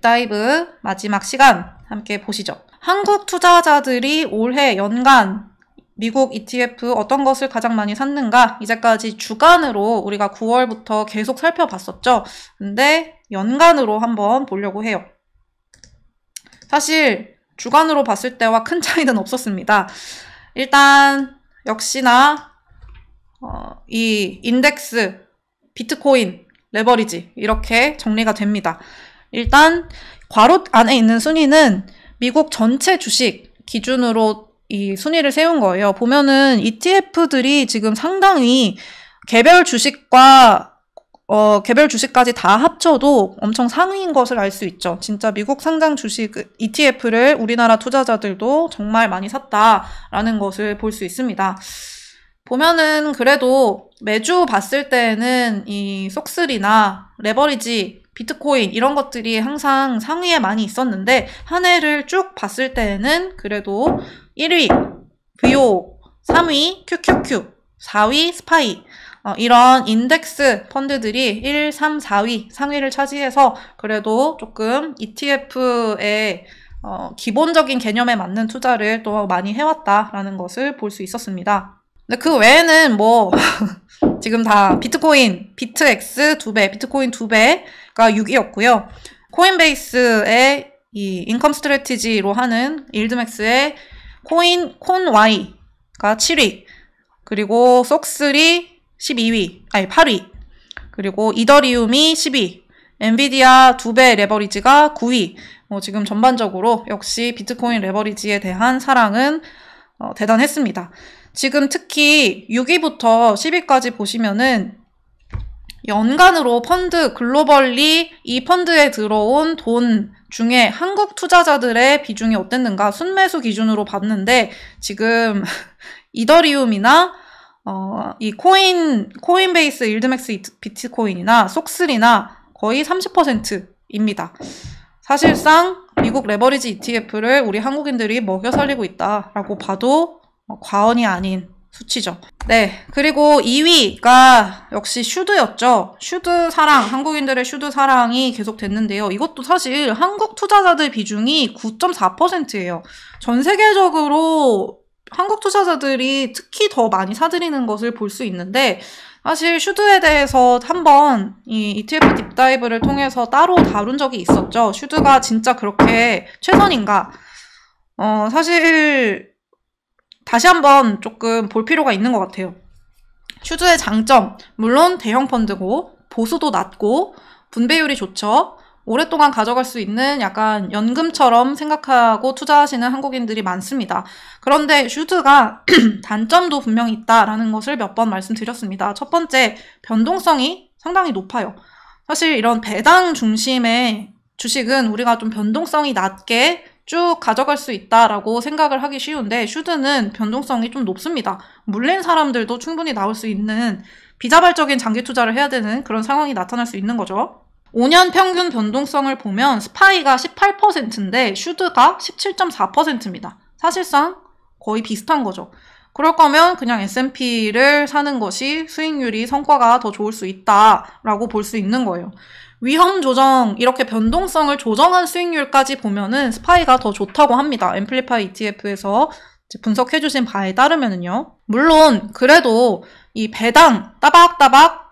딥다이브 마지막 시간 함께 보시죠. 한국 투자자들이 올해 연간 미국 ETF 어떤 것을 가장 많이 샀는가? 이제까지 주간으로 우리가 9월부터 계속 살펴봤었죠. 근데 연간으로 한번 보려고 해요. 사실 주간으로 봤을 때와 큰 차이는 없었습니다. 일단 역시나 이 인덱스, 비트코인, 레버리지 이렇게 정리가 됩니다. 일단 괄호 안에 있는 순위는 미국 전체 주식 기준으로 이 순위를 세운 거예요. 보면은 ETF들이 지금 상당히 개별 주식까지 다 합쳐도 엄청 상위인 것을 알 수 있죠. 진짜 미국 상장 주식 ETF를 우리나라 투자자들도 정말 많이 샀다라는 것을 볼 수 있습니다. 보면은 그래도 매주 봤을 때는 이 속슬이나 레버리지, 비트코인 이런 것들이 항상 상위에 많이 있었는데 한 해를 쭉 봤을 때는 그래도 1위 VO, 3위 QQQ, 4위 스파이 이런 인덱스 펀드들이 1, 3, 4위 상위를 차지해서 그래도 조금 ETF의 기본적인 개념에 맞는 투자를 또 많이 해왔다라는 것을 볼 수 있었습니다. 근데 그 외에는 뭐 지금 다 비트코인, 비트X 2배, 비트코인 2배가 6위였고요. 코인베이스의 이 인컴 스트래티지로 하는 일드맥스의 콘Y가 7위, 그리고 속슬이 8위, 그리고 이더리움이 10위, 엔비디아 2배 레버리지가 9위. 지금 전반적으로 역시 비트코인 레버리지에 대한 사랑은 대단했습니다. 지금 특히 6위부터 10위까지 보시면은 연간으로 펀드 글로벌리 이 펀드에 들어온 돈 중에 한국 투자자들의 비중이 어땠는가 순매수 기준으로 봤는데 지금 이더리움이나 이 코인베이스 일드맥스 비트코인이나 속슬이나 거의 30%입니다. 사실상 미국 레버리지 ETF를 우리 한국인들이 먹여 살리고 있다라고 봐도 과언이 아닌 수치죠. 네, 그리고 2위가 역시 슈드였죠. 슈드 사랑, 한국인들의 슈드 사랑이 계속 됐는데요. 이것도 사실 한국 투자자들 비중이 9.4%예요. 전 세계적으로 한국 투자자들이 특히 더 많이 사들이는 것을 볼 수 있는데 사실 슈드에 대해서 한번 이 ETF 딥다이브를 통해서 따로 다룬 적이 있었죠. 슈드가 진짜 그렇게 최선인가? 사실 다시 한번 조금 볼 필요가 있는 것 같아요. 슈드의 장점, 물론 대형 펀드고 보수도 낮고 분배율이 좋죠. 오랫동안 가져갈 수 있는 약간 연금처럼 생각하고 투자하시는 한국인들이 많습니다. 그런데 슈드가 단점도 분명히 있다라는 것을 몇 번 말씀드렸습니다. 첫 번째, 변동성이 상당히 높아요. 사실 이런 배당 중심의 주식은 우리가 좀 변동성이 낮게 쭉 가져갈 수 있다라고 생각을 하기 쉬운데 슈드는 변동성이 좀 높습니다. 물린 사람들도 충분히 나올 수 있는 비자발적인 장기 투자를 해야 되는 그런 상황이 나타날 수 있는 거죠. 5년 평균 변동성을 보면 스파이가 18%인데 슈드가 17.4%입니다. 사실상 거의 비슷한 거죠. 그럴 거면 그냥 S&P를 사는 것이 수익률이 성과가 더 좋을 수 있다라고 볼 수 있는 거예요. 위험 조정, 이렇게 변동성을 조정한 수익률까지 보면은 스파이가 더 좋다고 합니다. 앰플리파이 ETF에서 분석해주신 바에 따르면은요. 물론, 그래도 이 배당, 따박따박,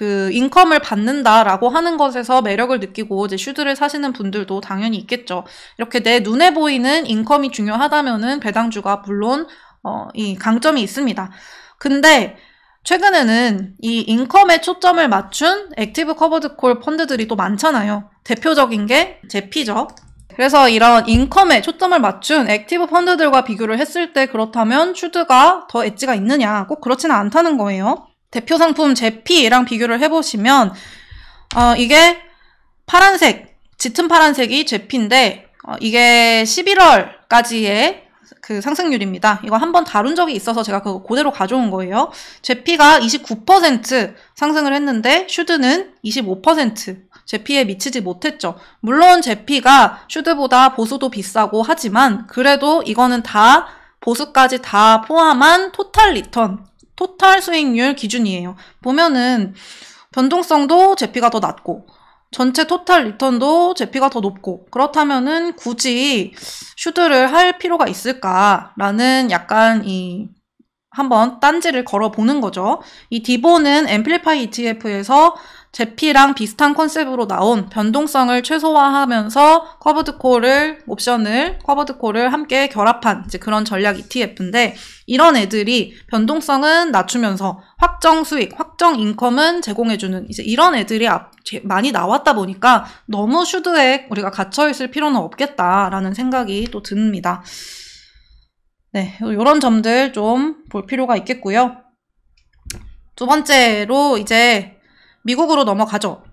인컴을 받는다라고 하는 것에서 매력을 느끼고 이제 슈드를 사시는 분들도 당연히 있겠죠. 이렇게 내 눈에 보이는 인컴이 중요하다면은 배당주가 물론, 이 강점이 있습니다. 근데, 최근에는 이 인컴에 초점을 맞춘 액티브 커버드 콜 펀드들이 또 많잖아요. 대표적인 게 제피죠. 그래서 이런 인컴에 초점을 맞춘 액티브 펀드들과 비교를 했을 때 그렇다면 슈드가 더 엣지가 있느냐? 꼭 그렇지는 않다는 거예요. 대표 상품 제피랑 비교를 해보시면 이게 파란색, 짙은 파란색이 제피인데 이게 11월까지의 그 상승률입니다. 이거 한번 다룬 적이 있어서 제가 그거 그대로 가져온 거예요. 제피가 29% 상승을 했는데 슈드는 25% 제피에 미치지 못했죠. 물론 제피가 슈드보다 보수도 비싸고 하지만 그래도 이거는 다 보수까지 다 포함한 토탈 리턴, 토탈 수익률 기준이에요. 보면은 변동성도 제피가 더 낮고 전체 토탈 리턴도 제피가 더 높고 그렇다면은 굳이 슈드를 할 필요가 있을까라는 약간 한번 딴지를 걸어보는 거죠. 이 디보는 앰플리파이 ETF에서 제피랑 비슷한 컨셉으로 나온 변동성을 최소화하면서 커버드 콜을 함께 결합한 이제 그런 전략 ETF인데 이런 애들이 변동성은 낮추면서 확정 수익, 확정 인컴은 제공해주는 이제 이런 애들이 많이 나왔다 보니까 너무 슈드에 우리가 갇혀있을 필요는 없겠다라는 생각이 또 듭니다. 네, 이런 점들 좀 볼 필요가 있겠고요. 두 번째로 이제 미국으로 넘어가죠.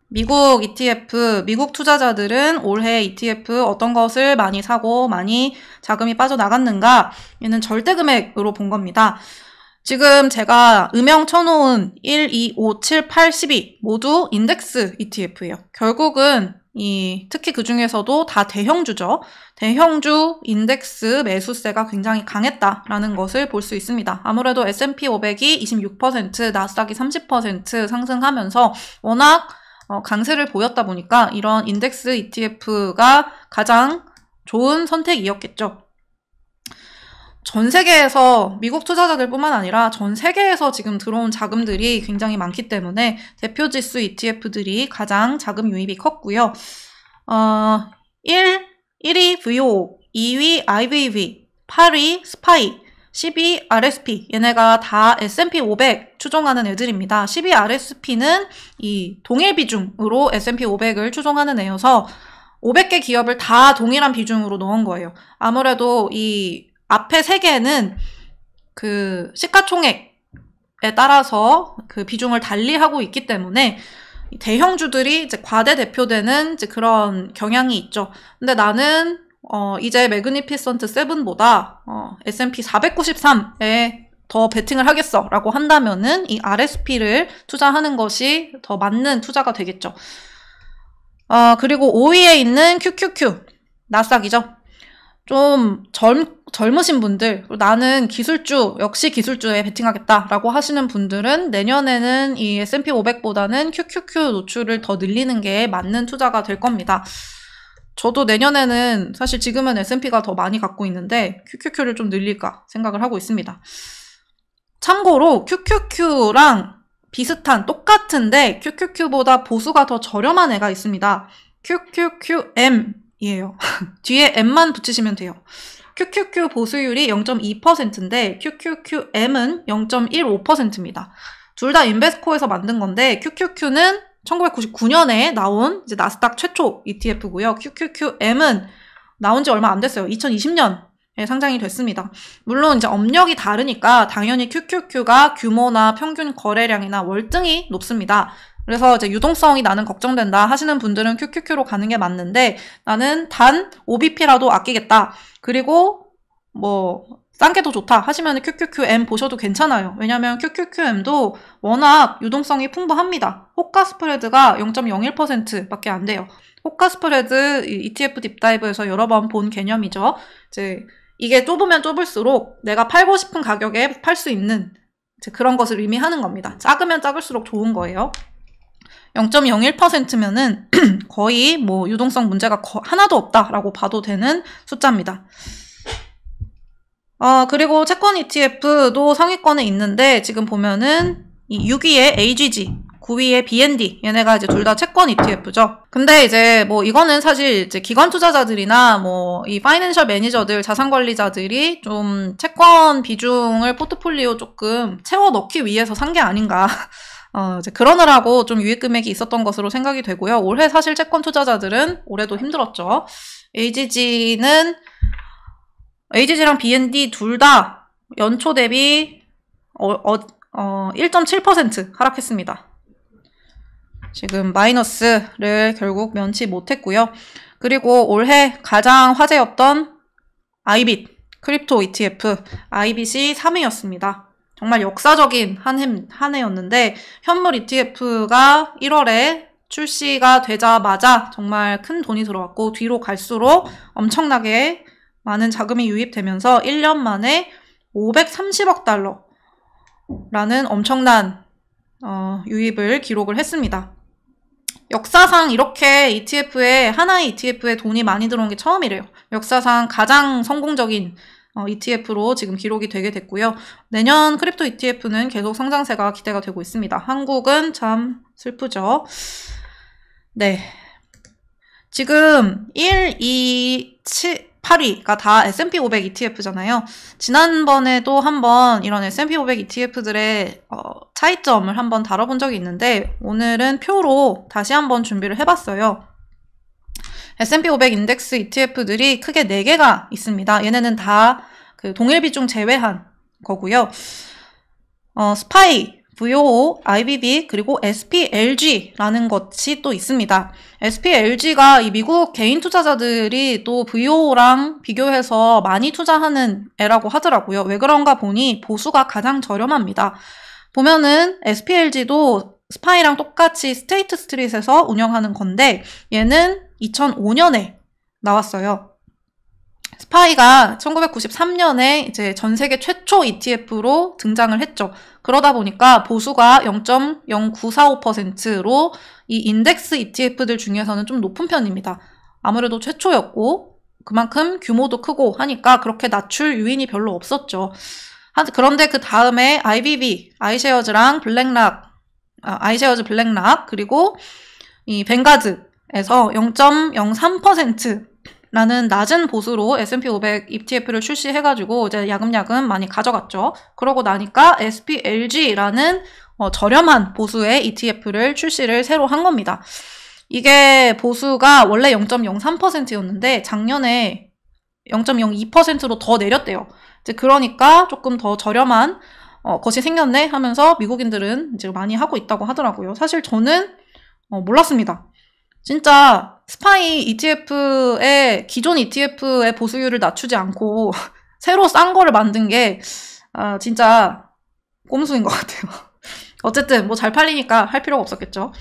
미국 ETF, 미국 투자자들은 올해 ETF 어떤 것을 많이 사고 많이 자금이 빠져나갔는가? 얘는 절대 금액으로 본 겁니다. 지금 제가 음영 쳐놓은 1, 2, 5, 7, 8, 12 모두 인덱스 ETF예요. 결국은 특히 그 중에서도 다 대형주죠. 대형주 인덱스 매수세가 굉장히 강했다라는 것을 볼 수 있습니다. 아무래도 S&P 500이 26%, 나스닥이 30% 상승하면서 워낙 강세를 보였다 보니까 이런 인덱스 ETF가 가장 좋은 선택이었겠죠. 전 세계에서 미국 투자자들뿐만 아니라 전 세계에서 지금 들어온 자금들이 굉장히 많기 때문에 대표지수 ETF들이 가장 자금 유입이 컸고요. 1위 VO, 2위 IVV, 8위 SPY, 10위 RSP 얘네가 다 S&P 500 추종하는 애들입니다. 10위 RSP는 이 동일 비중으로 S&P 500을 추종하는 애여서 500개 기업을 다 동일한 비중으로 넣은 거예요. 아무래도 이 앞에 3개는 그 시가총액에 따라서 그 비중을 달리하고 있기 때문에 대형주들이 이제 과대 대표되는 이제 그런 경향이 있죠. 근데 나는 이제 매그니피선트 7보다 S&P 493에 더 베팅을 하겠어라고 한다면은 이 RSP를 투자하는 것이 더 맞는 투자가 되겠죠. 그리고 5위에 있는 QQQ 나스닥이죠. 좀 젊으신 분들, 나는 역시 기술주에 베팅하겠다라고 하시는 분들은 내년에는 이 S&P 500보다는 QQQ 노출을 더 늘리는 게 맞는 투자가 될 겁니다. 저도 내년에는 사실 지금은 S&P가 더 많이 갖고 있는데 QQQ를 좀 늘릴까 생각을 하고 있습니다. 참고로 QQQ랑 비슷한 똑같은데 QQQ보다 보수가 더 저렴한 애가 있습니다. QQQM이에요. 뒤에 M만 붙이시면 돼요. QQQ 보수율이 0.2%인데 QQQM은 0.15%입니다. 둘 다 인베스코에서 만든 건데 QQQ는 1999년에 나온 이제 나스닥 최초 ETF고요. QQQM은 나온 지 얼마 안 됐어요. 2020년에 상장이 됐습니다. 물론 이제 업력이 다르니까 당연히 QQQ가 규모나 평균 거래량이나 월등히 높습니다. 그래서 이제 유동성이 나는 걱정된다 하시는 분들은 QQQ로 가는 게 맞는데 나는 단 5bp라도 아끼겠다. 그리고 싼 게 더 좋다 하시면 QQQM 보셔도 괜찮아요. 왜냐면 QQQM도 워낙 유동성이 풍부합니다. 호가 스프레드가 0.01%밖에 안 돼요. 호가 스프레드 ETF 딥다이브에서 여러 번 본 개념이죠. 이제 이게 좁으면 좁을수록 내가 팔고 싶은 가격에 팔 수 있는 이제 그런 것을 의미하는 겁니다. 작으면 작을수록 좋은 거예요. 0.01%면은 거의 유동성 문제가 하나도 없다라고 봐도 되는 숫자입니다. 그리고 채권 ETF도 상위권에 있는데 지금 보면은 6위에 AGG, 9위에 BND 얘네가 이제 둘 다 채권 ETF죠. 근데 이제 이거는 사실 이제 기관 투자자들이나 이 파이낸셜 매니저들, 자산 관리자들이 좀 채권 비중을 포트폴리오 조금 채워 넣기 위해서 산 게 아닌가. 이제 그러느라고 좀 유입 금액이 있었던 것으로 생각이 되고요. 올해 사실 채권 투자자들은 올해도 힘들었죠. AGG랑 BND 둘 다 연초 대비 1.7% 하락했습니다. 지금 마이너스를 결국 면치 못했고요. 그리고 올해 가장 화제였던 아이빗 크립토 ETF 아이빗이 3위였습니다. 정말 역사적인 한 해였는데 현물 ETF가 1월에 출시가 되자마자 정말 큰 돈이 들어왔고 뒤로 갈수록 엄청나게 많은 자금이 유입되면서 1년 만에 530억 달러라는 엄청난 유입을 기록을 했습니다. 역사상 이렇게 하나의 ETF에 돈이 많이 들어온 게 처음이래요. 역사상 가장 성공적인 ETF로 지금 기록이 되게 됐고요. 내년 크립토 ETF는 계속 성장세가 기대가 되고 있습니다. 한국은 참 슬프죠. 네. 지금 1, 2, 8위가 다 S&P 500 ETF잖아요. 지난번에도 한번 이런 S&P 500 ETF들의 차이점을 한번 다뤄본 적이 있는데 오늘은 표로 다시 한번 준비를 해봤어요. S&P 500 인덱스 ETF들이 크게 4개가 있습니다. 얘네는 다 그 동일 비중 제외한 거고요. 스파이, VOO, IBB, 그리고 SPLG라는 것이 또 있습니다. SPLG가 이 미국 개인 투자자들이 또 VOO랑 비교해서 많이 투자하는 애라고 하더라고요. 왜 그런가 보니 보수가 가장 저렴합니다. 보면은 SPLG도 스파이랑 똑같이 스테이트 스트릿에서 운영하는 건데 얘는 2005년에 나왔어요. 스파이가 1993년에 이제 전 세계 최초 ETF로 등장을 했죠. 그러다 보니까 보수가 0.0945%로 이 인덱스 ETF들 중에서는 좀 높은 편입니다. 아무래도 최초였고 그만큼 규모도 크고 하니까 그렇게 낮출 요인이 별로 없었죠. 그런데 그 다음에 IBB, 아이쉐어즈랑 아이쉐어즈 블랙락 그리고 이 뱅가드에서 0.03%라는 낮은 보수로 S&P 500 ETF를 출시해가지고 이제 야금야금 많이 가져갔죠. 그러고 나니까 SPLG라는 저렴한 보수의 ETF를 출시를 새로 한 겁니다. 이게 보수가 원래 0.03%였는데 작년에 0.02%로 더 내렸대요. 이제 그러니까 조금 더 저렴한 것이 생겼네 하면서 미국인들은 이제 많이 하고 있다고 하더라고요. 사실 저는 몰랐습니다. 진짜 스파이 ETF의 기존 ETF의 보수율을 낮추지 않고 새로 싼 거를 만든 게 진짜 꼼수인 것 같아요. 어쨌든 뭐 잘 팔리니까 할 필요가 없었겠죠.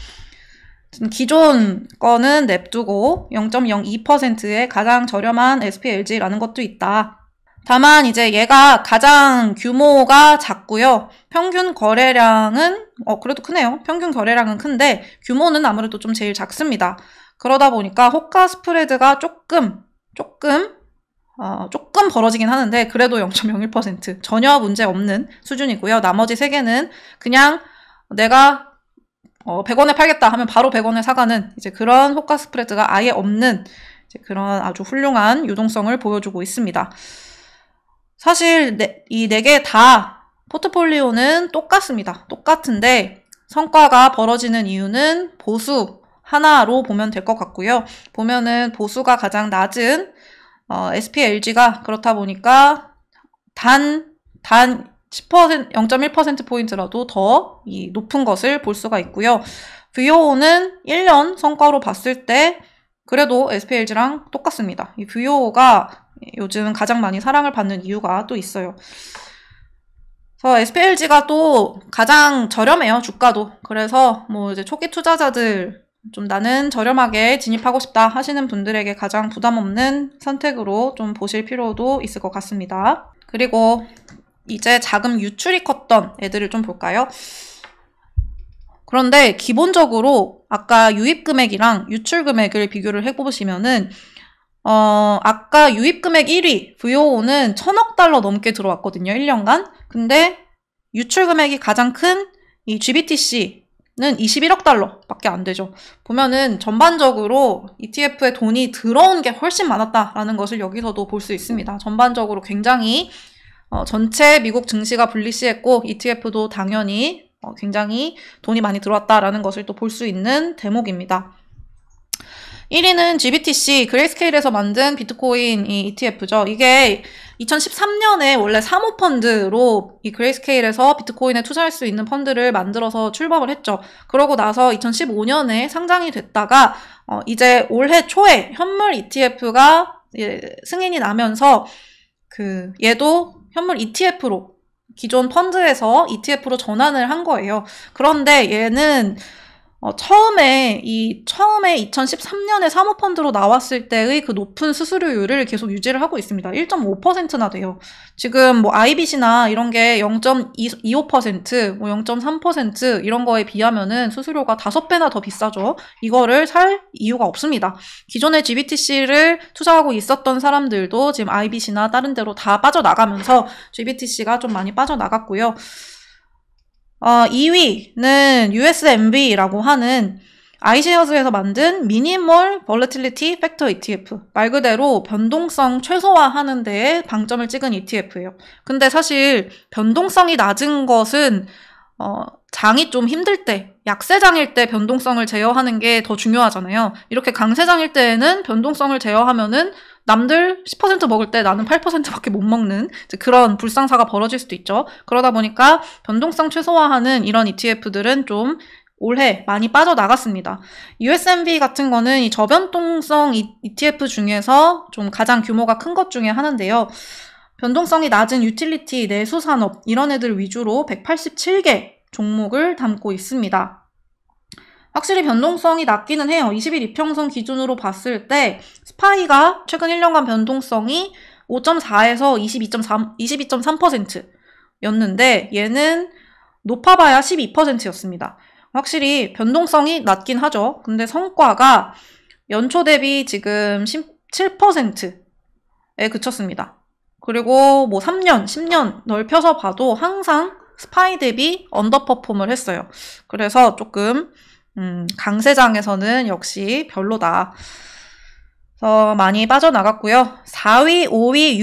기존 거는 냅두고 0.02%의 가장 저렴한 SPLG라는 것도 있다. 다만 이제 얘가 가장 규모가 작고요. 평균 거래량은 그래도 크네요. 평균 거래량은 큰데 규모는 아무래도 좀 제일 작습니다. 그러다 보니까 호가 스프레드가 조금 벌어지긴 하는데 그래도 0.01% 전혀 문제 없는 수준이고요. 나머지 3개는 그냥 내가 100원에 팔겠다 하면 바로 100원에 사가는 이제 그런 호가 스프레드가 아예 없는 이제 그런 아주 훌륭한 유동성을 보여주고 있습니다. 사실 이 4개 다 포트폴리오는 똑같습니다. 똑같은데 성과가 벌어지는 이유는 보수 하나로 보면 될 것 같고요. 보면은 보수가 가장 낮은 SPLG가 그렇다 보니까 단 0.1%포인트라도 더 이 높은 것을 볼 수가 있고요. VOO는 1년 성과로 봤을 때 그래도 SPLG랑 똑같습니다. 이 VOO가 요즘 가장 많이 사랑을 받는 이유가 또 있어요. 그래서 SPLG가 또 가장 저렴해요, 주가도. 그래서 뭐 이제 초기 투자자들 좀 나는 저렴하게 진입하고 싶다 하시는 분들에게 가장 부담 없는 선택으로 좀 보실 필요도 있을 것 같습니다. 그리고 이제 자금 유출이 컸던 애들을 좀 볼까요? 그런데 기본적으로 아까 유입 금액이랑 유출 금액을 비교를 해보시면은 아까 유입 금액 1위 VOO는 1000억 달러 넘게 들어왔거든요. 1년간. 근데 유출 금액이 가장 큰 이 GBTC는 21억 달러밖에 안 되죠. 보면은 전반적으로 ETF에 돈이 들어온 게 훨씬 많았다라는 것을 여기서도 볼 수 있습니다. 전반적으로 굉장히 전체 미국 증시가 불리시했고 ETF도 당연히 굉장히 돈이 많이 들어왔다라는 것을 또 볼 수 있는 대목입니다. 1위는 GBTC, 그레이스케일에서 만든 비트코인 ETF죠. 이게 2013년에 원래 사모펀드로 이 그레이스케일에서 비트코인에 투자할 수 있는 펀드를 만들어서 출범을 했죠. 그러고 나서 2015년에 상장이 됐다가 이제 올해 초에 현물 ETF가 승인이 나면서 얘도 현물 ETF로 기존 펀드에서 ETF로 전환을 한 거예요. 그런데 얘는 처음에 2013년에 사모펀드로 나왔을 때의 그 높은 수수료율을 계속 유지를 하고 있습니다. 1.5%나 돼요. 지금 뭐 IBC나 이런 게 0.25%, 뭐 0.3% 이런 거에 비하면은 수수료가 5배나 더 비싸죠. 이거를 살 이유가 없습니다. 기존에 GBTC를 투자하고 있었던 사람들도 지금 IBC나 다른 데로 다 빠져나가면서 GBTC가 좀 많이 빠져나갔고요. 2위는 USMV라고 하는 iShares에서 만든 미니멀 볼러틸리티 팩터 ETF. 말 그대로 변동성 최소화하는 데에 방점을 찍은 ETF예요. 근데 사실 변동성이 낮은 것은 장이 좀 힘들 때, 약세장일 때 변동성을 제어하는 게 더 중요하잖아요. 이렇게 강세장일 때에는 변동성을 제어하면은 남들 10% 먹을 때 나는 8%밖에 못 먹는 그런 불상사가 벌어질 수도 있죠. 그러다 보니까 변동성 최소화하는 이런 ETF들은 좀 올해 많이 빠져나갔습니다. USMV 같은 거는 이 저변동성 ETF 중에서 좀 가장 규모가 큰 것 중에 하나인데요. 변동성이 낮은 유틸리티, 내수산업 이런 애들 위주로 187개 종목을 담고 있습니다. 확실히 변동성이 낮기는 해요. 20일 이평선 기준으로 봤을 때 스파이가 최근 1년간 변동성이 5.4에서 22.3%였는데 얘는 높아봐야 12%였습니다. 확실히 변동성이 낮긴 하죠. 근데 성과가 연초 대비 지금 17%에 그쳤습니다. 그리고 뭐 3년, 10년 넓혀서 봐도 항상 스파이 대비 언더퍼폼을 했어요. 그래서 조금 강세장에서는 역시 별로다. 그래서 많이 빠져나갔고요. 4위, 5위,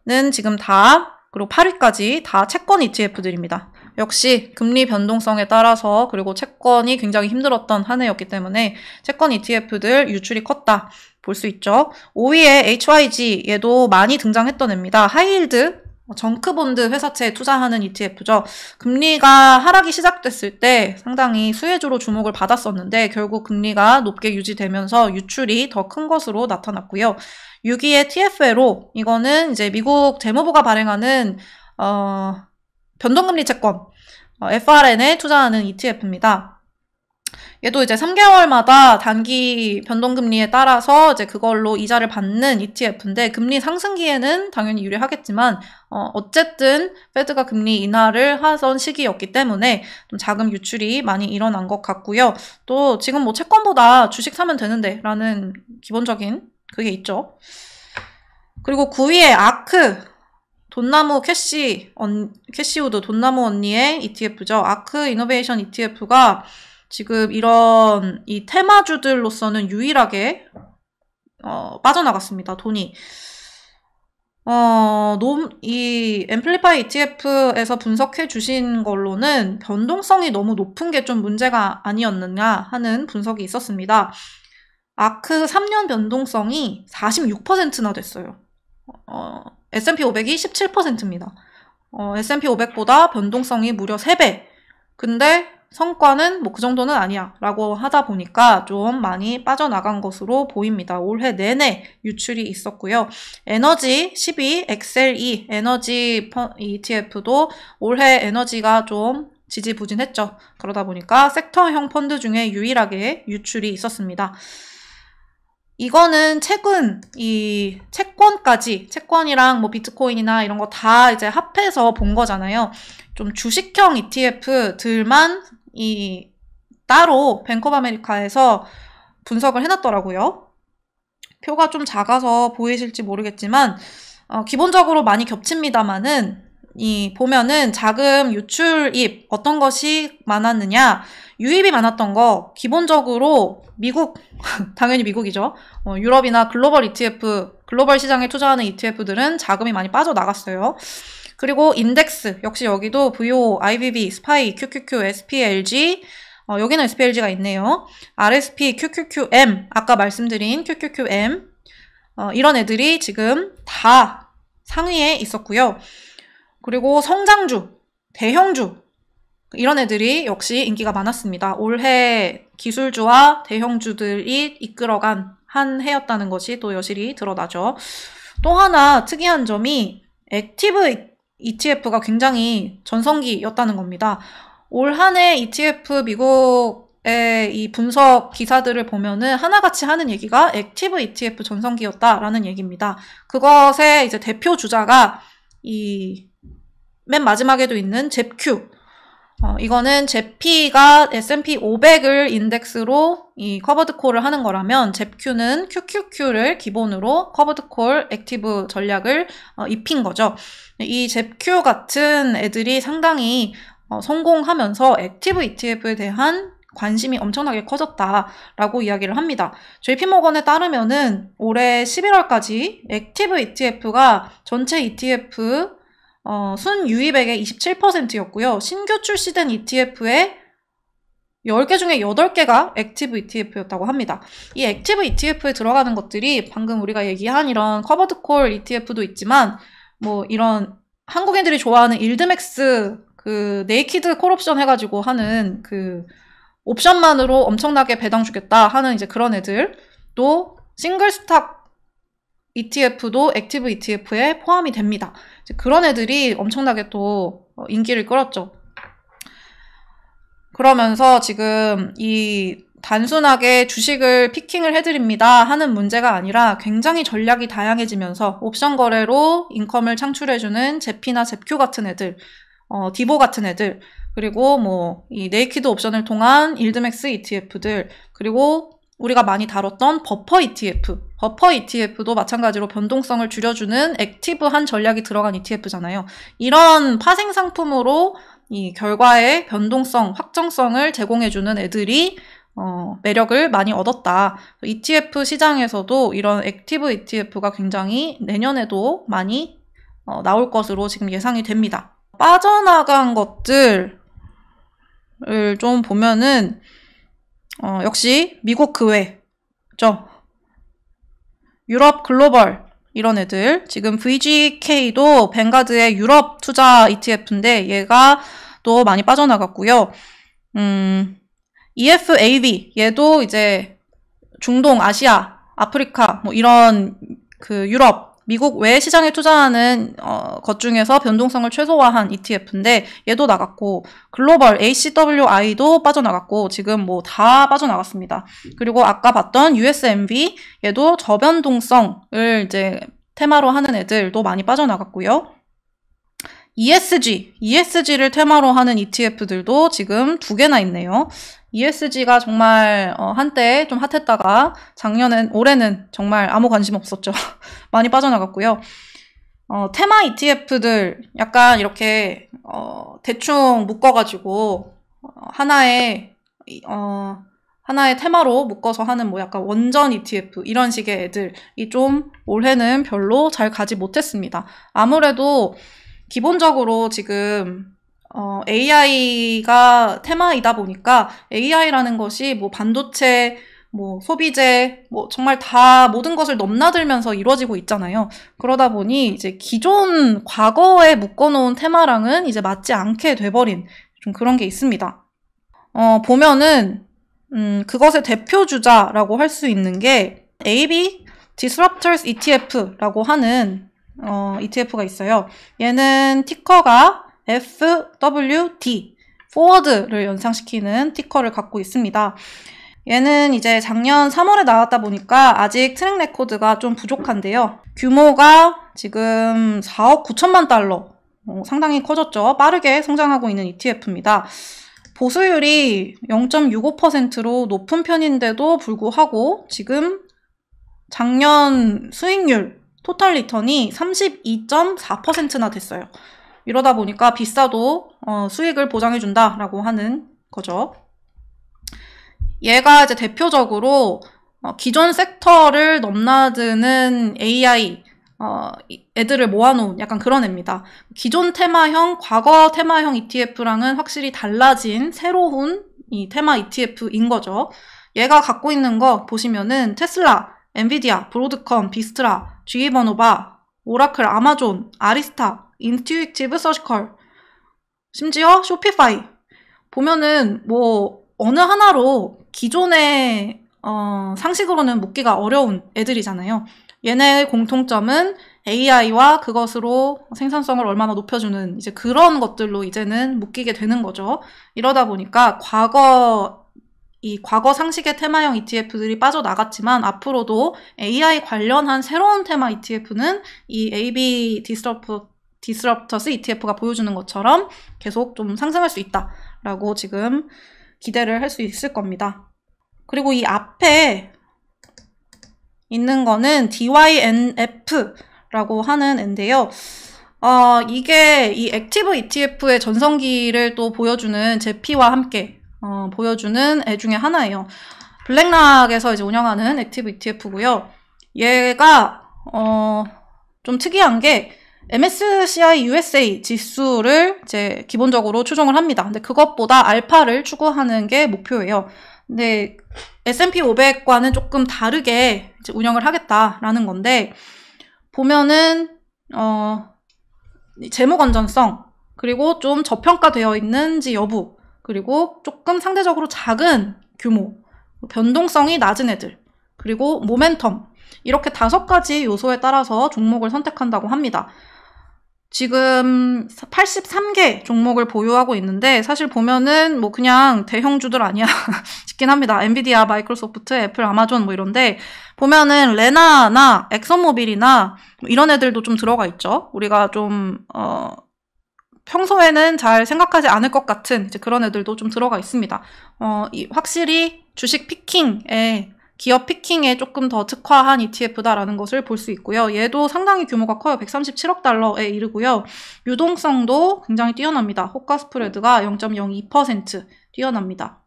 6위는 지금 다, 그리고 8위까지 다 채권 ETF들입니다. 역시 금리 변동성에 따라서 그리고 채권이 굉장히 힘들었던 한 해였기 때문에 채권 ETF들 유출이 컸다 볼 수 있죠. 5위에 HYG 얘도 많이 등장했던 애입니다. 하이힐드 정크본드 회사채에 투자하는 ETF죠. 금리가 하락이 시작됐을 때 상당히 수혜주로 주목을 받았었는데 결국 금리가 높게 유지되면서 유출이 더 큰 것으로 나타났고요. 6위의 TFLO 이거는 이제 미국 재무부가 발행하는 변동금리 채권 FRN에 투자하는 ETF입니다. 얘도 이제 3개월마다 단기 변동금리에 따라서 이제 그걸로 이자를 받는 ETF인데 금리 상승기에는 당연히 유리하겠지만 어쨌든 페드가 금리 인하를 하던 시기였기 때문에 좀 자금 유출이 많이 일어난 것 같고요. 또 지금 뭐 채권보다 주식 사면 되는데 라는 기본적인 그게 있죠. 그리고 9위에 아크 돈나무 캐시우드 돈나무 언니의 ETF죠. 아크 이노베이션 ETF가 지금 이런 이 테마주들로서는 유일하게 빠져나갔습니다. 돈이. 이 앰플리파이 ETF에서 분석해 주신 걸로는 변동성이 너무 높은 게 좀 문제가 아니었느냐 하는 분석이 있었습니다. 아크 3년 변동성이 46%나 됐어요. S&P 500이 17%입니다. S&P 500보다 변동성이 무려 3배. 근데 성과는 뭐 그 정도는 아니야 라고 하다 보니까 좀 많이 빠져나간 것으로 보입니다. 올해 내내 유출이 있었고요. 에너지 10위 XLE 에너지 ETF도 올해 에너지가 좀 지지부진했죠. 그러다 보니까 섹터형 펀드 중에 유일하게 유출이 있었습니다. 이거는 최근 이 채권이랑 뭐 비트코인이나 이런 거 다 이제 합해서 본 거잖아요. 좀 주식형 ETF들만 이 따로 뱅크 오브 아메리카에서 분석을 해놨더라고요. 표가 좀 작아서 보이실지 모르겠지만 기본적으로 많이 겹칩니다만은 이 보면은 자금 유출입 어떤 것이 많았느냐 유입이 많았던 거 기본적으로 미국 당연히 미국이죠. 유럽이나 글로벌 ETF 글로벌 시장에 투자하는 ETF들은 자금이 많이 빠져나갔어요. 그리고 인덱스 역시 여기도 VO, IBB, SPY, QQQ, SPLG 여기는 SPLG가 있네요. RSP, QQQM 아까 말씀드린 QQQM 이런 애들이 지금 다 상위에 있었고요. 그리고 성장주, 대형주 이런 애들이 역시 인기가 많았습니다. 올해 기술주와 대형주들이 이끌어간 한 해였다는 것이 또 여실히 드러나죠. 또 하나 특이한 점이 액티브 ETF가 굉장히 전성기였다는 겁니다. 올 한 해 ETF 미국의 이 분석 기사들을 보면은 하나같이 하는 얘기가 액티브 ETF 전성기였다라는 얘기입니다. 그것의 이제 대표 주자가 이 맨 마지막에도 있는 잽Q. 이거는 제피가 S&P 500을 인덱스로 이 커버드 콜을 하는 거라면 잽Q는 QQQ를 기본으로 커버드 콜 액티브 전략을 입힌 거죠. 이 잽Q 같은 애들이 상당히 성공하면서 액티브 ETF에 대한 관심이 엄청나게 커졌다라고 이야기를 합니다. JP모건에 따르면은 올해 11월까지 액티브 ETF가 전체 ETF 순유입액의 27%였고요. 신규 출시된 ETF의 10개 중에 8개가 액티브 ETF였다고 합니다. 이 액티브 ETF에 들어가는 것들이 방금 우리가 얘기한 이런 커버드 콜 ETF도 있지만 뭐 이런 한국인들이 좋아하는 일드맥스 그 네이키드 콜옵션 해가지고 하는 그 옵션만으로 엄청나게 배당 주겠다 하는 이제 그런 애들, 또 싱글 스탁 ETF도 액티브 ETF에 포함이 됩니다. 이제 그런 애들이 엄청나게 또 인기를 끌었죠. 그러면서 지금 이 단순하게 주식을 피킹을 해드립니다 하는 문제가 아니라 굉장히 전략이 다양해지면서 옵션 거래로 인컴을 창출해주는 제피나 잽큐 같은 애들, 디보 같은 애들, 그리고 뭐 이 네이키드 옵션을 통한 일드맥스 ETF들, 그리고 우리가 많이 다뤘던 버퍼 ETF도 마찬가지로 변동성을 줄여주는 액티브한 전략이 들어간 ETF잖아요. 이런 파생 상품으로 이 결과의 변동성, 확정성을 제공해주는 애들이 매력을 많이 얻었다. ETF 시장에서도 이런 액티브 ETF가 굉장히 내년에도 많이 나올 것으로 지금 예상이 됩니다. 빠져나간 것들을 좀 보면은 역시 미국 그 외죠. 유럽 글로벌 이런 애들, 지금 VGK도 뱅가드의 유럽 투자 ETF인데 얘가 또 많이 빠져나갔고요. EFAV 얘도 이제 중동, 아시아, 아프리카 뭐 이런 그 유럽 미국 외 시장에 투자하는 것 중에서 변동성을 최소화한 ETF인데 얘도 나갔고, 글로벌 ACWI도 빠져나갔고, 지금 뭐 다 빠져나갔습니다. 그리고 아까 봤던 USMV 얘도 저변동성을 이제 테마로 하는 애들도 많이 빠져나갔고요. ESG를 테마로 하는 ETF들도 지금 2개나 있네요. ESG가 정말 한때 좀 핫했다가 올해는 정말 아무 관심 없었죠. 많이 빠져나갔고요. 테마 ETF들 약간 이렇게 대충 묶어가지고 하나의 테마로 묶어서 하는 뭐 약간 원전 ETF 이런 식의 애들이 좀 올해는 별로 잘 가지 못했습니다. 아무래도 기본적으로 지금 AI가 테마이다 보니까 AI라는 것이 뭐 반도체, 뭐 소비재, 뭐 정말 다 모든 것을 넘나들면서 이루어지고 있잖아요. 그러다 보니 이제 기존 과거에 묶어놓은 테마랑은 이제 맞지 않게 돼버린 좀 그런 게 있습니다. 보면은 그것의 대표 주자라고 할 수 있는 게 AB Disruptors ETF라고 하는 ETF가 있어요. 얘는 티커가 FWD, Forward를 연상시키는 티커를 갖고 있습니다. 얘는 이제 작년 3월에 나왔다 보니까 아직 트랙 레코드가 좀 부족한데요. 규모가 지금 4억 9천만 달러, 상당히 커졌죠. 빠르게 성장하고 있는 ETF입니다. 보수율이 0.65%로 높은 편인데도 불구하고 지금 작년 수익률, 토탈 리턴이 32.4%나 됐어요. 이러다 보니까 비싸도 수익을 보장해준다라고 하는 거죠. 얘가 이제 대표적으로 기존 섹터를 넘나드는 AI 애들을 모아놓은 약간 그런 애입니다. 기존 테마형, 과거 테마형 ETF랑은 확실히 달라진 새로운 이 테마 ETF인 거죠. 얘가 갖고 있는 거 보시면은 테슬라, 엔비디아, 브로드컴, 비스트라, GE버노바, 오라클, 아마존, 아리스타, 인튜이티브 서지컬, 심지어 쇼피파이 보면은 뭐 어느 하나로 기존의 상식으로는 묶기가 어려운 애들이잖아요. 얘네의 공통점은 AI와 그것으로 생산성을 얼마나 높여주는 이제 그런 것들로 이제는 묶이게 되는 거죠. 이러다 보니까 과거 상식의 테마형 ETF들이 빠져나갔지만 앞으로도 AI 관련한 새로운 테마 ETF는 이 AB 디스럽터스 ETF가 보여주는 것처럼 계속 좀 상승할 수 있다라고 지금 기대를 할 수 있을 겁니다. 그리고 이 앞에 있는 거는 DYNF라고 하는 앤데요. 이게 이 액티브 ETF의 전성기를 또 보여주는 제피와 함께 보여주는 애 중에 하나예요. 블랙락에서 이제 운영하는 액티브 ETF고요. 얘가 좀 특이한 게 MSCI USA 지수를 이제 기본적으로 추종을 합니다. 근데 그것보다 알파를 추구하는 게 목표예요. 근데 S&P 500과는 조금 다르게 이제 운영을 하겠다라는 건데, 보면은 재무 건전성, 그리고 좀 저평가되어 있는지 여부, 그리고 조금 상대적으로 작은 규모, 변동성이 낮은 애들, 그리고 모멘텀, 이렇게 5가지 요소에 따라서 종목을 선택한다고 합니다. 지금 83개 종목을 보유하고 있는데, 사실 보면은 뭐 그냥 대형주들 아니야 싶긴 합니다. 엔비디아, 마이크로소프트, 애플, 아마존 뭐 이런데, 보면은 레나나 엑선모빌이나 이런 애들도 좀 들어가 있죠. 우리가 좀 평소에는 잘 생각하지 않을 것 같은 이제 그런 애들도 좀 들어가 있습니다. 확실히 주식 피킹에, 기업 피킹에 조금 더 특화한 ETF다라는 것을 볼 수 있고요. 얘도 상당히 규모가 커요. 137억 달러에 이르고요. 유동성도 굉장히 뛰어납니다. 호가 스프레드가 0.02% 뛰어납니다.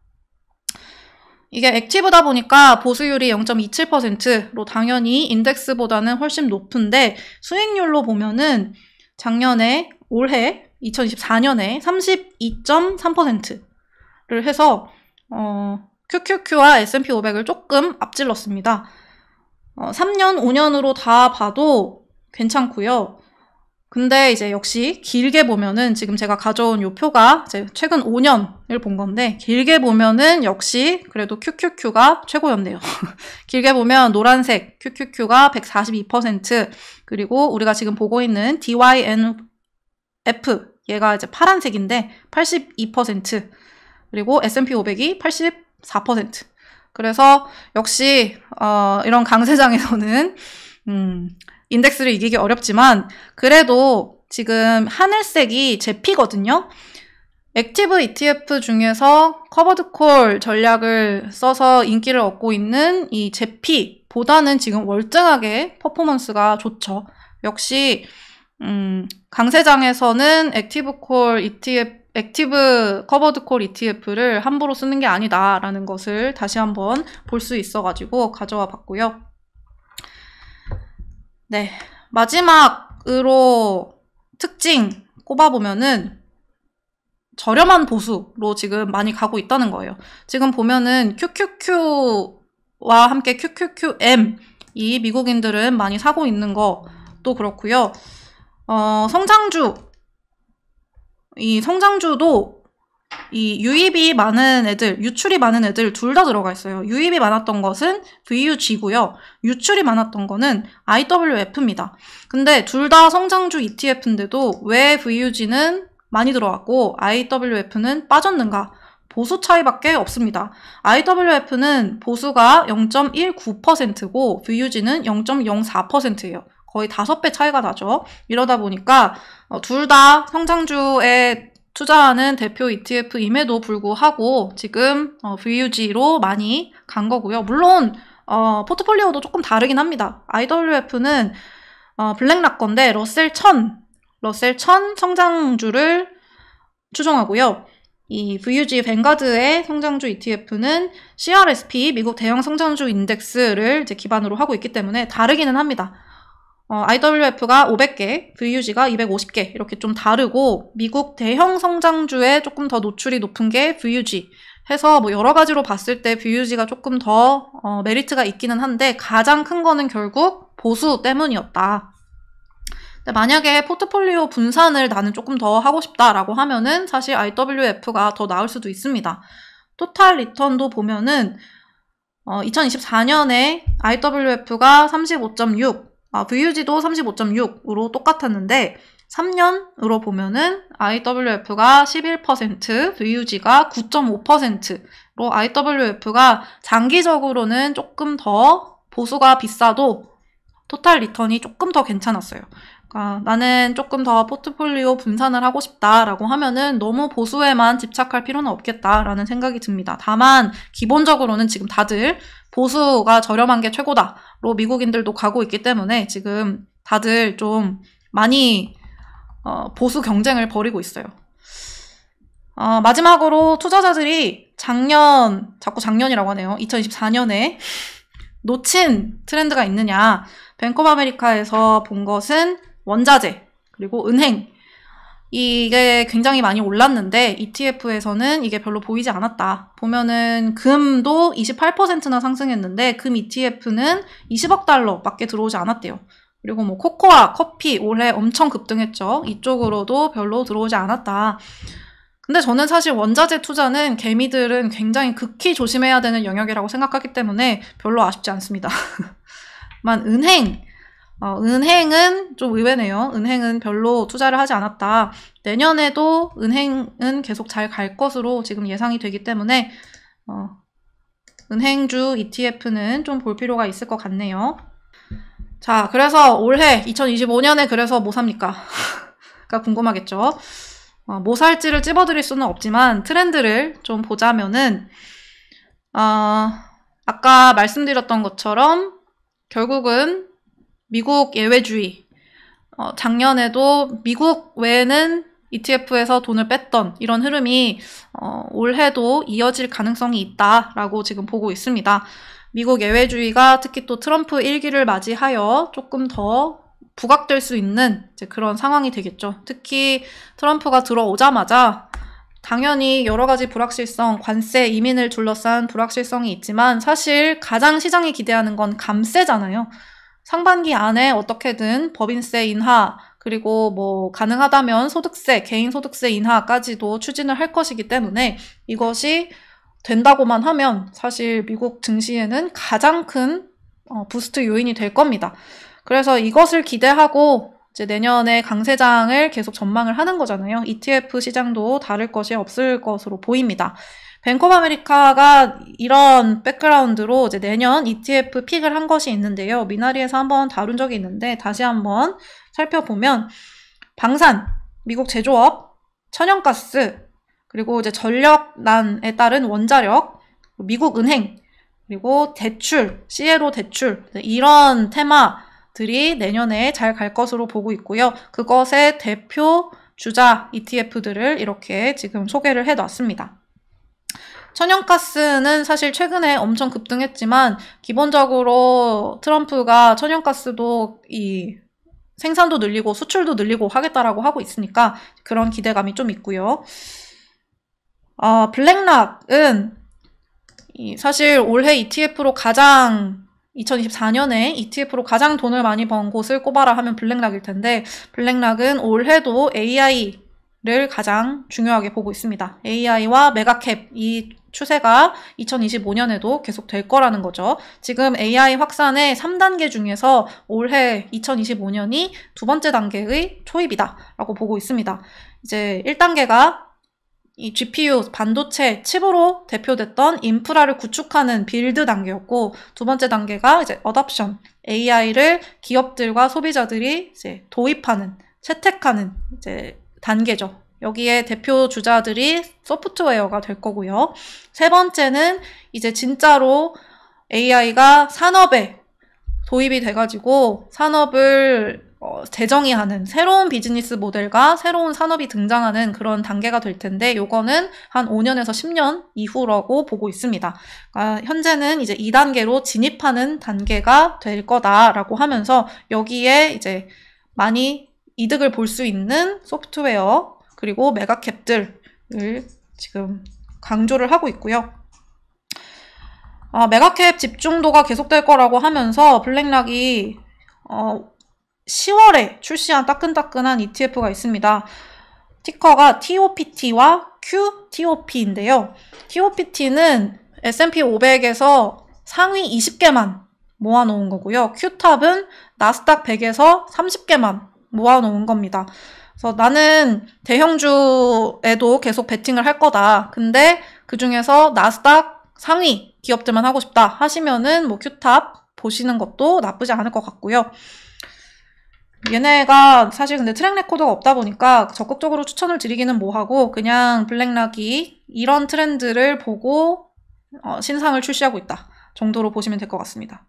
이게 액티브다 보니까 보수율이 0.27%로 당연히 인덱스보다는 훨씬 높은데, 수익률로 보면은 올해 2024년에 32.3%를 해서 QQQ와 S&P 500을 조금 앞질렀습니다. 3년, 5년으로 다 봐도 괜찮고요. 근데 이제 역시 길게 보면은, 지금 제가 가져온 요 표가 이제 최근 5년을 본 건데, 길게 보면은 역시 그래도 QQQ가 최고였네요. 길게 보면 노란색 QQQ가 142%, 그리고 우리가 지금 보고 있는 DYNF, 얘가 이제 파란색인데 82%, 그리고 S&P 500이 84%. 그래서 역시 이런 강세장에서는 인덱스를 이기기 어렵지만, 그래도 지금 하늘색이 제피거든요. 액티브 ETF 중에서 커버드콜 전략을 써서 인기를 얻고 있는 이 제피보다는 지금 월등하게 퍼포먼스가 좋죠. 역시 강세장에서는 액티브 커버드 콜 ETF를 함부로 쓰는 게 아니다라는 것을 다시 한번 볼 수 있어가지고 가져와 봤고요. 네, 마지막으로 특징 꼽아보면은 저렴한 보수로 지금 많이 가고 있다는 거예요. 지금 보면은 QQQ와 함께 QQQM, 이 미국인들은 많이 사고 있는 것도 그렇고요. 성장주도 이 유입이 많은 애들, 유출이 많은 애들 둘 다 들어가 있어요. 유입이 많았던 것은 VUG고요. 유출이 많았던 거는 IWF입니다. 근데 둘 다 성장주 ETF인데도 왜 VUG는 많이 들어왔고 IWF는 빠졌는가? 보수 차이밖에 없습니다. IWF는 보수가 0.19%고 VUG는 0.04%예요. 거의 5배 차이가 나죠. 이러다 보니까 둘 다 성장주에 투자하는 대표 ETF임에도 불구하고 지금 VUG로 많이 간 거고요. 물론 포트폴리오도 조금 다르긴 합니다. IWF는 블랙락 건데 러셀 1000 성장주를 추종하고요. 이 VUG 뱅가드의 성장주 ETF는 CRSP, 미국 대형 성장주 인덱스를 이제 기반으로 하고 있기 때문에 다르기는 합니다. IWF가 500개, VUG가 250개 이렇게 좀 다르고, 미국 대형 성장주에 조금 더 노출이 높은 게 VUG 해서 뭐 여러 가지로 봤을 때 VUG가 조금 더 메리트가 있기는 한데, 가장 큰 거는 결국 보수 때문이었다. 근데 만약에 포트폴리오 분산을 나는 조금 더 하고 싶다라고 하면은 사실 IWF가 더 나을 수도 있습니다. 토탈 리턴도 보면은 2024년에 IWF가 35.6, VUG도 35.6으로 똑같았는데 3년으로 보면은 IWF가 11%, VUG가 9.5%로 IWF가 장기적으로는 조금 더 보수가 비싸도 토탈 리턴이 조금 더 괜찮았어요. 그러니까 나는 조금 더 포트폴리오 분산을 하고 싶다라고 하면은 너무 보수에만 집착할 필요는 없겠다라는 생각이 듭니다. 다만 기본적으로는 지금 다들 보수가 저렴한 게 최고다로 미국인들도 가고 있기 때문에 지금 다들 좀 많이 보수 경쟁을 벌이고 있어요. 마지막으로 투자자들이 자꾸 작년이라고 하네요. 2024년에 놓친 트렌드가 있느냐. 뱅크 오브 아메리카에서 본 것은 원자재, 그리고 은행. 이게 굉장히 많이 올랐는데 ETF에서는 이게 별로 보이지 않았다. 보면은 금도 28%나 상승했는데 금 ETF는 20억 달러밖에 들어오지 않았대요. 그리고 뭐 코코아, 커피 올해 엄청 급등했죠. 이쪽으로도 별로 들어오지 않았다. 근데 저는 사실 원자재 투자는 개미들은 굉장히 극히 조심해야 되는 영역이라고 생각하기 때문에 별로 아쉽지 않습니다. 만 은행은 좀 의외네요. 은행은 별로 투자를 하지 않았다. 내년에도 은행은 계속 잘 갈 것으로 지금 예상이 되기 때문에 은행주 ETF는 좀 볼 필요가 있을 것 같네요. 자, 그래서 올해 2025년에 그래서 뭐 삽니까? 가 궁금하겠죠. 뭐 살지를 찝어드릴 수는 없지만 트렌드를 좀 보자면은 아까 말씀드렸던 것처럼 결국은 미국 예외주의, 작년에도 미국 외에는 ETF에서 돈을 뺐던 이런 흐름이 올해도 이어질 가능성이 있다라고 지금 보고 있습니다. 미국 예외주의가 특히 또 트럼프 1기를 맞이하여 조금 더 부각될 수 있는 이제 그런 상황이 되겠죠. 특히 트럼프가 들어오자마자 당연히 여러 가지 불확실성, 관세, 이민을 둘러싼 불확실성이 있지만 사실 가장 시장이 기대하는 건 감세잖아요. 상반기 안에 어떻게든 법인세 인하, 그리고 뭐 가능하다면 소득세, 개인소득세 인하까지도 추진을 할 것이기 때문에 이것이 된다고만 하면 사실 미국 증시에는 가장 큰 부스트 요인이 될 겁니다. 그래서 이것을 기대하고 이제 내년에 강세장을 계속 전망을 하는 거잖아요. ETF 시장도 다를 것이 없을 것으로 보입니다. 뱅크 오브 아메리카가 이런 백그라운드로 이제 내년 ETF 픽을 한 것이 있는데요. 미나리에서 한번 다룬 적이 있는데 다시 한번 살펴보면 방산, 미국 제조업, 천연가스, 그리고 이제 전력난에 따른 원자력, 미국 은행, 그리고 대출, CLO 대출 이런 테마들이 내년에 잘 갈 것으로 보고 있고요. 그것의 대표 주자 ETF들을 이렇게 지금 소개를 해놨습니다. 천연가스는 사실 최근에 엄청 급등했지만 기본적으로 트럼프가 천연가스도 이 생산도 늘리고 수출도 늘리고 하겠다라고 하고 있으니까 그런 기대감이 좀 있고요. 블랙락은 사실 올해 ETF로 2024년에 ETF로 가장 돈을 많이 번 곳을 꼽아라 하면 블랙락일 텐데 블랙락은 올해도 AI를 가장 중요하게 보고 있습니다. AI와 메가캡 이 추세가 2025년에도 계속 될 거라는 거죠. 지금 AI 확산의 3단계 중에서 올해 2025년이 두 번째 단계의 초입이다 라고 보고 있습니다. 이제 1단계가 이 GPU, 반도체, 칩으로 대표됐던 인프라를 구축하는 빌드 단계였고 두 번째 단계가 이제 어답션, AI를 기업들과 소비자들이 이제 도입하는, 채택하는 이제 단계죠. 여기에 대표 주자들이 소프트웨어가 될 거고요. 세 번째는 이제 진짜로 AI가 산업에 도입이 돼가지고 산업을 재정의하는 새로운 비즈니스 모델과 새로운 산업이 등장하는 그런 단계가 될 텐데 요거는 한 5년에서 10년 이후라고 보고 있습니다. 그러니까 현재는 이제 2단계로 진입하는 단계가 될 거다라고 하면서 여기에 이제 많이 이득을 볼 수 있는 소프트웨어 그리고 메가캡들을 지금 강조를 하고 있고요. 메가캡 집중도가 계속될 거라고 하면서 블랙락이 10월에 출시한 따끈따끈한 ETF가 있습니다. 티커가 TOPT와 QTOP인데요. TOPT는 S&P 500에서 상위 20개만 모아놓은 거고요. Q탑은 나스닥 100에서 30개만 모아놓은 겁니다. 그래서 나는 대형주에도 계속 베팅을 할 거다. 근데 그 중에서 나스닥 상위 기업들만 하고 싶다 하시면은 뭐 Q탑 보시는 것도 나쁘지 않을 것 같고요. 얘네가 사실 근데 트랙 레코드가 없다 보니까 적극적으로 추천을 드리기는 뭐하고 그냥 블랙락이 이런 트렌드를 보고 신상을 출시하고 있다 정도로 보시면 될 것 같습니다.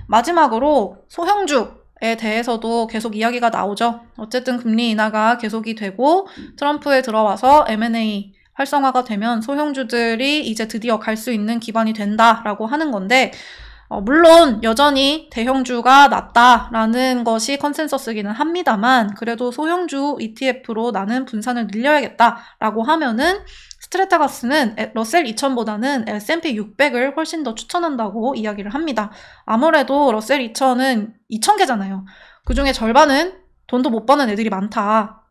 마지막으로 소형주에 대해서도 계속 이야기가 나오죠. 어쨌든 금리 인하가 계속이 되고 트럼프에 들어와서 M&A 활성화가 되면 소형주들이 이제 드디어 갈 수 있는 기반이 된다라고 하는 건데 물론 여전히 대형주가 낫다라는 것이 컨센서스기는 합니다만 그래도 소형주 ETF로 나는 분산을 늘려야겠다라고 하면은 스트레타가스는 러셀 2000보다는 S&P 600을 훨씬 더 추천한다고 이야기를 합니다. 아무래도 러셀 2000은 2000개잖아요. 그 중에 절반은 돈도 못 버는 애들이 많다.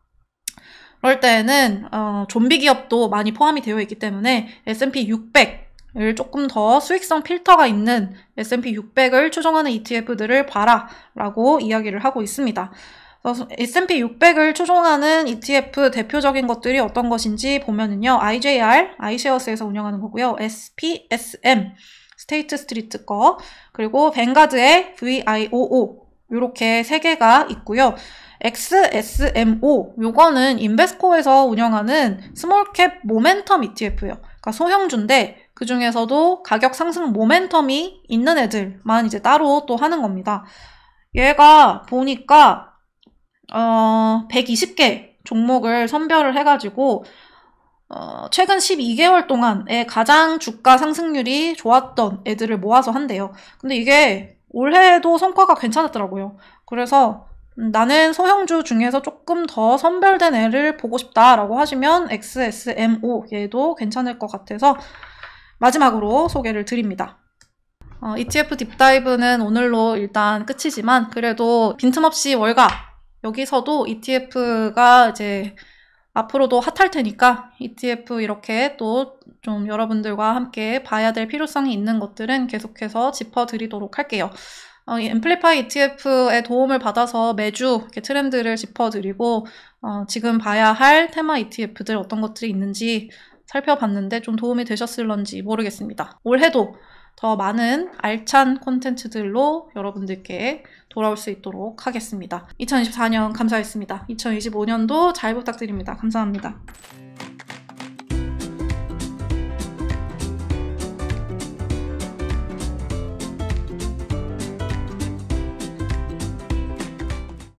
그럴 때에는 좀비 기업도 많이 포함이 되어 있기 때문에 S&P 600을 조금 더 수익성 필터가 있는 S&P 600을 추종하는 ETF들을 봐라 라고 이야기를 하고 있습니다. S&P 600을 추종하는 ETF 대표적인 것들이 어떤 것인지 보면은요. IJR, iShares에서 운영하는 거고요. SPSM, 스테이트 스트리트 거, 그리고 뱅가드의 VIOO 이렇게 3개가 있고요. XSMO, 요거는 인베스코에서 운영하는 스몰캡 모멘텀 ETF예요. 그러니까 소형주인데 그 중에서도 가격 상승 모멘텀이 있는 애들만 이제 따로 또 하는 겁니다. 얘가 보니까 120개 종목을 선별을 해가지고 최근 12개월 동안에 가장 주가 상승률이 좋았던 애들을 모아서 한대요. 근데 이게 올해도 성과가 괜찮았더라고요. 그래서 나는 소형주 중에서 조금 더 선별된 애를 보고 싶다라고 하시면 XSMO 얘도 괜찮을 것 같아서 마지막으로 소개를 드립니다. ETF 딥다이브는 오늘로 일단 끝이지만 그래도 빈틈없이 월가 여기서도 ETF가 이제 앞으로도 핫할 테니까 ETF 이렇게 또 좀 여러분들과 함께 봐야 될 필요성이 있는 것들은 계속해서 짚어드리도록 할게요. 이 앰플리파이 ETF의 도움을 받아서 매주 이렇게 트렌드를 짚어드리고 지금 봐야 할 테마 ETF들 어떤 것들이 있는지 살펴봤는데 좀 도움이 되셨을런지 모르겠습니다. 올해도 더 많은 알찬 콘텐츠들로 여러분들께 돌아올 수 있도록 하겠습니다. 2024년 감사했습니다. 2025년도 잘 부탁드립니다. 감사합니다.